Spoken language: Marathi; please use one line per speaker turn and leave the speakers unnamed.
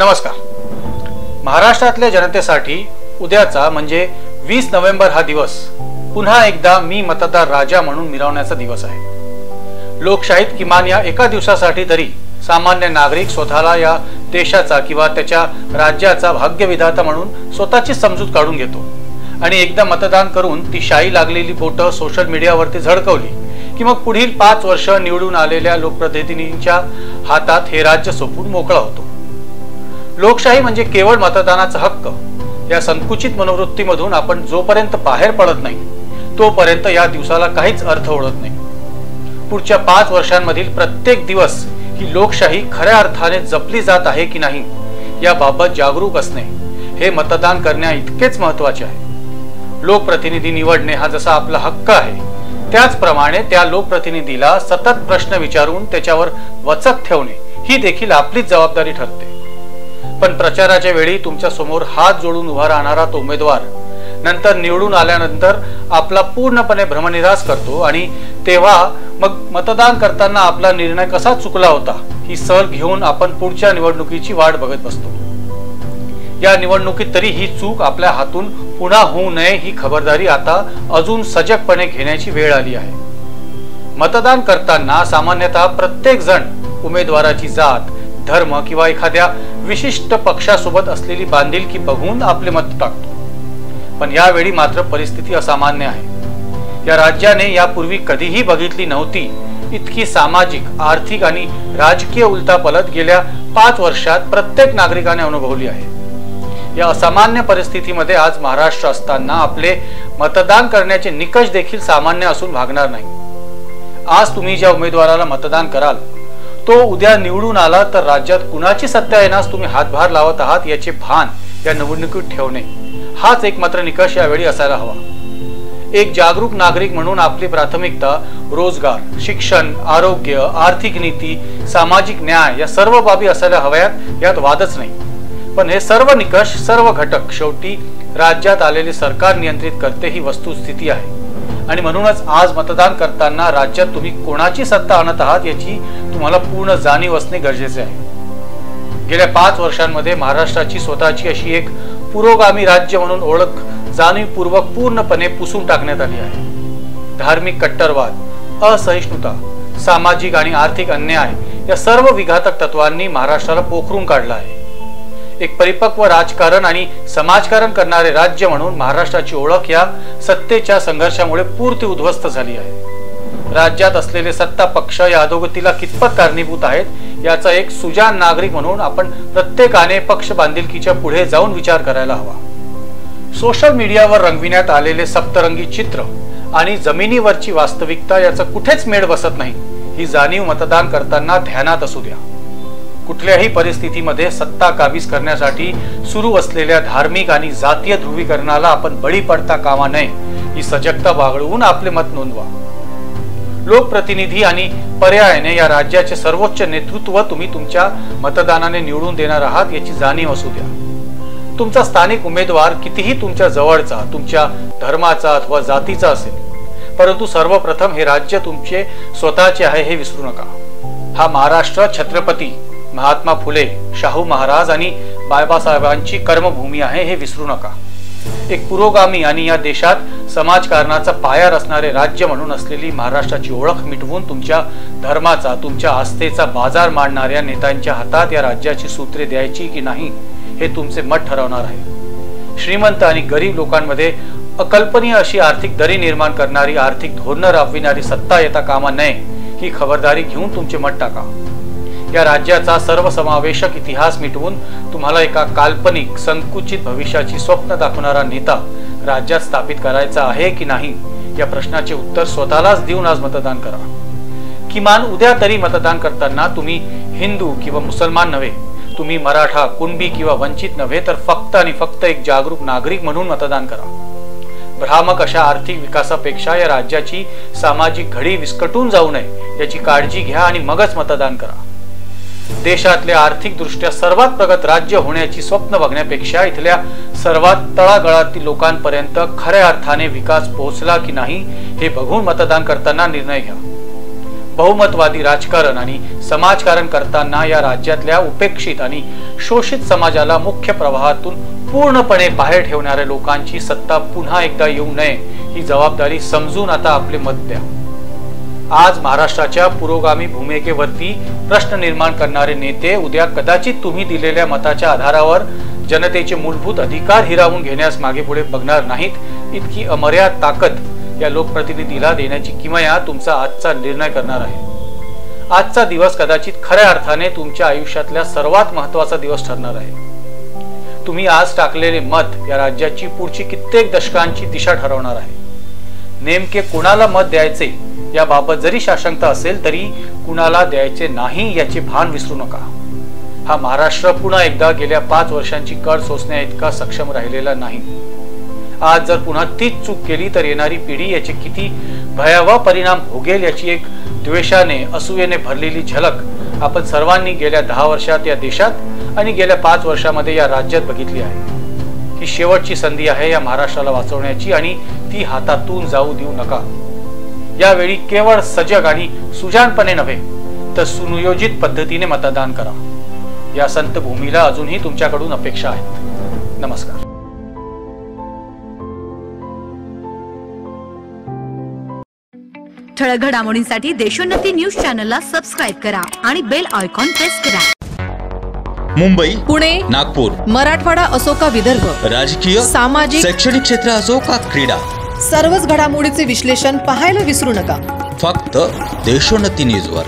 नमस्कार. महाराष्ट्रातल्या जनतेसाठी उद्याचा म्हणजे 20 नोव्हेंबर हा दिवस पुन्हा एकदा मी मतदार राजा म्हणून मिरवण्याचा दिवस आहे. लोकशाहीत किमान या एका दिवसासाठी तरी सामान्य नागरिक स्वतःला या देशाचा किंवा त्याच्या राज्याचा भाग्यविधाता म्हणून स्वतःची समजूत काढून घेतो आणि एकदा मतदान करून ती शाई लागलेली बोटं सोशल मीडियावरती झळकवली की मग पुढील 5 वर्ष निवडून आलेल्या लोकप्रतिनिधींच्या हातात हे राज्य सोपून मोकळा होतो. लोकशाही म्हणजे केवळ मतदानाचा हक्क या संकुचित मनोवृत्तीमधून आपण जोपर्यंत बाहेर पडत नाही तोपर्यंत या दिवसाला काहीच अर्थ उरत नाही. पुढच्या 5 वर्षांमधील प्रत्येक दिवस ही लोकशाही खऱ्या अर्थाने जपली जात आहे की नाही याबाबत जागरूक असणे हे मतदान करण्या इतकेच महत्त्वाचे आहे. लोकप्रतिनिधी निवडणे हा जसा आपला हक्क आहे त्याचप्रमाणे त्या लोकप्रतिनिधीला सतत प्रश्न विचारून त्याच्यावर वचक ठेवणे ही देखील आपलीच जबाबदारी ठरते. पण प्रचाराच्या वेळी तुमच्या समोर हात जोडून उभा राहणारा तो उमेदवार नंतर निवडून आल्यानंतर आपला पूर्णपणे भ्रमनिरास करतो आणि तेव्हा मग मतदान करताना आपला निर्णय कसा चुकला होता ही सल घेऊन आपण पुढच्या निवडणुकीची वाट बघत बसतो. या निवडणुकीत तरी ही चूक आपल्या हातून पुन्हा होऊ नये ही खबरदारी आता अजून सजगपणे घेण्याची वेळ आली आहे. मतदान करताना सामान्यतः प्रत्येक जण उमेदवाराची जात, धर्म किंवा एखाद्या विशिष्ट पक्षासोबत असलेली बांधिलकी बघून आपले मत टाकतो. पण यावेळी मात्र परिस्थिती असामान्य आहे. या राज्याने यापूर्वी कधीही बघितली नव्हती इतकी सामाजिक, आर्थिक आणि राजकीय उलथापालथ गेल्या 5 वर्षात प्रत्येक नागरिकाने अनुभवली आहे. या असामान्य परिस्थितीमध्ये आज महाराष्ट्र असताना आपले मतदान करण्याचे निकष देखील सामान्य असून भागणार नाही. आज तुम्ही ज्या उमेदवाराला मतदान कराल तो उद्या निवडून आला तर राज्यात कुणाची सत्ता येण्यास तुम्ही हातभार लावत आहात याचे भान या निवडणुकीत ठेवणे हाच एकमात्र निकष यावेळी असायला हवा. एक जागरूक नागरिक म्हणून आपली प्राथमिकता रोजगार, शिक्षण, आरोग्य, आर्थिक नीती, सामाजिक न्याय या सर्व बाबी असायला हव्यात, यात वादच नाही. पण हे सर्व निकष, सर्व घटक शेवटी राज्यात आलेले सरकार नियंत्रित करते ही वस्तुस्थिती आहे. आणि म्हणूनच आज मतदान करताना राज्यात तुम्ही कोणाची सत्ता आणत आहात याची तुम्हाला पूर्ण जाणीव असणे गरजेचे आहे. गेल्या 5 वर्षांमध्ये महाराष्ट्राची स्वतःची अशी एक पुरोगामी राज्य म्हणून ओळख जाणीवपूर्वक पूर्णपणे पुसून टाकण्यात आली आहे. धार्मिक कट्टरवाद, असहिष्णुता, सामाजिक आणि आर्थिक अन्याय या सर्व विघातक तत्वांनी महाराष्ट्राला पोखरून काढला आहे. एक परिपक्व राजकारण आणि समाजकारण करणारे राज्य म्हणून महाराष्ट्राची ओळख या सत्तेच्या संघर्षामुळे पूर्ती उद्ध्वस्त झाली आहे. राज्यात असलेले सत्ता पक्ष या अधोगतीला कितपत कारणीभूत आहेत याचा एक सुजाण नागरिक म्हणून आपण प्रत्येकाने पक्ष बांधिलकीच्या पुढे जाऊन विचार करायला हवा. सोशल मीडियावर रंगविण्यात आलेले सप्तरंगी चित्र आणि जमिनीवरची वास्तविकता याचा कुठेच मेळ बसत नाही ही जाणीव मतदान करताना ध्यानात असू द्या. कुठल्याही परिस्थितीमध्ये सत्ता काबीज करण्यासाठी सुरू असलेल्या धार्मिक आणि जातीय ध्रुवीकरणाला आपण बळी पडता कामा नये ही सजगता बाळगून आपले मत नोंदवा. लोकप्रतिनिधी आणि पर्यायाने या राज्याचे सर्वोच्च नेतृत्व तुम्ही तुमच्या मतदानाने निवडून देणार आहात याची जाणीव असू द्या. तुमचा स्थानिक उमेदवार कितीही तुमच्या जवळचा, तुमच्या धर्माचा अथवा जातीचा असेल, परंतु सर्वप्रथम हे राज्य तुमचे स्वतःचे आहे हे विसरू नका. हा महाराष्ट्र छत्रपती महात्मा फुले, शाहू महाराज आणि बाबासाहेबांची कर्मभूमी आहे हे विसरू नका. एक पुरोगामी आणि या देशात समाजकारणाचा पाया रचणारे राज्य म्हणून असलेली महाराष्ट्राची ओळख मिटवून तुमच्या धर्माचा, तुमच्या आस्थेचा बाजार मांडणाऱ्या नेत्यांच्या हातात या राज्याची सूत्रे द्यायची की नाही हे तुमचे मत ठरवणार आहे. श्रीमंत आणि गरीब लोकांमध्ये अकल्पनीय अशी आर्थिक दरी निर्माण करणारी, आर्थिक धोरणं राबविणारी सत्ता येता कामा नये ही खबरदारी घेऊन तुमचे मत टाका. या राज्याचा सर्वसमावेशक इतिहास मिटवून तुम्हाला एका काल्पनिक, संकुचित भविष्याची स्वप्न दाखवणारा नेता राज्यात स्थापित करायचा आहे की नाही या प्रश्नाचे उत्तर स्वतःलाच देऊन आज मतदान करा. किमान उद्या तरी मतदान करताना तुम्ही हिंदू किंवा मुसलमान नव्हे, तुम्ही मराठा, कुणबी किंवा वंचित नव्हे तर फक्त आणि फक्त एक जागरूक नागरिक म्हणून मतदान करा. भ्रामक अशा आर्थिक विकासापेक्षा या राज्याची सामाजिक घडी विस्कटून जाऊ नये याची काळजी घ्या आणि मगच मतदान करा. देशातल्या आर्थिक दृष्ट्या सर्वात प्रगत राज्य होण्याची स्वप्न बघण्यापेक्षा इथल्या सर्वात तळागाळातील लोकांपर्यंत खऱ्या अर्थाने विकास पोहोचला की नाही हे बघून मतदान करताना निर्णय घ्या. बहुमतवादी राजकारण आणि समाजकारण करताना या राज्यातल्या उपेक्षित आणि शोषित समाजाला मुख्य प्रवाहातून पूर्णपणे बाहेर ठेवणाऱ्या लोकांची सत्ता पुन्हा एकदा येऊ नये ही जबाबदारी समजून आता आपले मत द्या। आज महाराष्ट्राच्या पुरोगामी भूमिकेवरती प्रश्न निर्माण करणारे नेते उद्या कदाचित तुम्ही दिलेल्या मताच्या आधारावर जनतेचे मूलभूत अधिकार हिरावून घेण्यास मागे पुढे बघणार नाहीत। इतकी अमर्याद ताकद या लोकप्रतिनिधीला देण्याची किमया तुमचा आजचा निर्णय करणार आहे। आजचा दिवस कदाचित खऱ्या अर्थाने तुमच्या आयुष्यातल्या सर्वात महत्त्वाचा दिवस ठरणार आहे। तुम्ही आज टाकलेले मत या राज्याची पुढची कित्येक दशकांची दिशा ठरवणार आहे। नेमके कुणाला मत द्यायचे याबाबत जरी साशंकता असेल तरी कुणाला द्यायचे नाही याचे भान विसरू नका। हा महाराष्ट्र पुन्हा एकदा गेल्या 5 वर्षांची कड सोसण्या इतका सक्षम राहिलेला नाही। आज जर पुन्हा तीच चूक केली तर येणारी पिढी याचे किती भयावह परिणाम भोगेल याची एक द्वेषाने असूयेने भरलेली झलक आपण सर्वांनी गेल्या 10 वर्षात या देशात आणि गेल्या 5 वर्षामध्ये या राज्यात बघितली आहे। ही शेवटची संधी आहे या महाराष्ट्राला वाचवण्याची आणि ती हातातून जाऊ देऊ नका। यावेळी केवळ सजग आणि सुजाणपणे नव्हे तर सुनियोजित पद्धतीने मतदान करा। या संत भूमीला अजूनही तुमच्याकडून अपेक्षा आहेत। नमस्कार।
ठळक घडामोडींसाठी देशोन्नती न्यूज चॅनलला सबस्क्राइब करा आणि बेल आयकॉन प्रेस करा।
मुंबई,
पुणे,
नागपूर,
मराठवाडा असो का विदर्भ,
राजकीय,
सामाजिक,
शैक्षणिक क्षेत्र असो का क्रीडा,
सर्वच घडामोडीचे विश्लेषण पाहायला विसरू नका।
फक्त देशोन्नती न्यूजवर।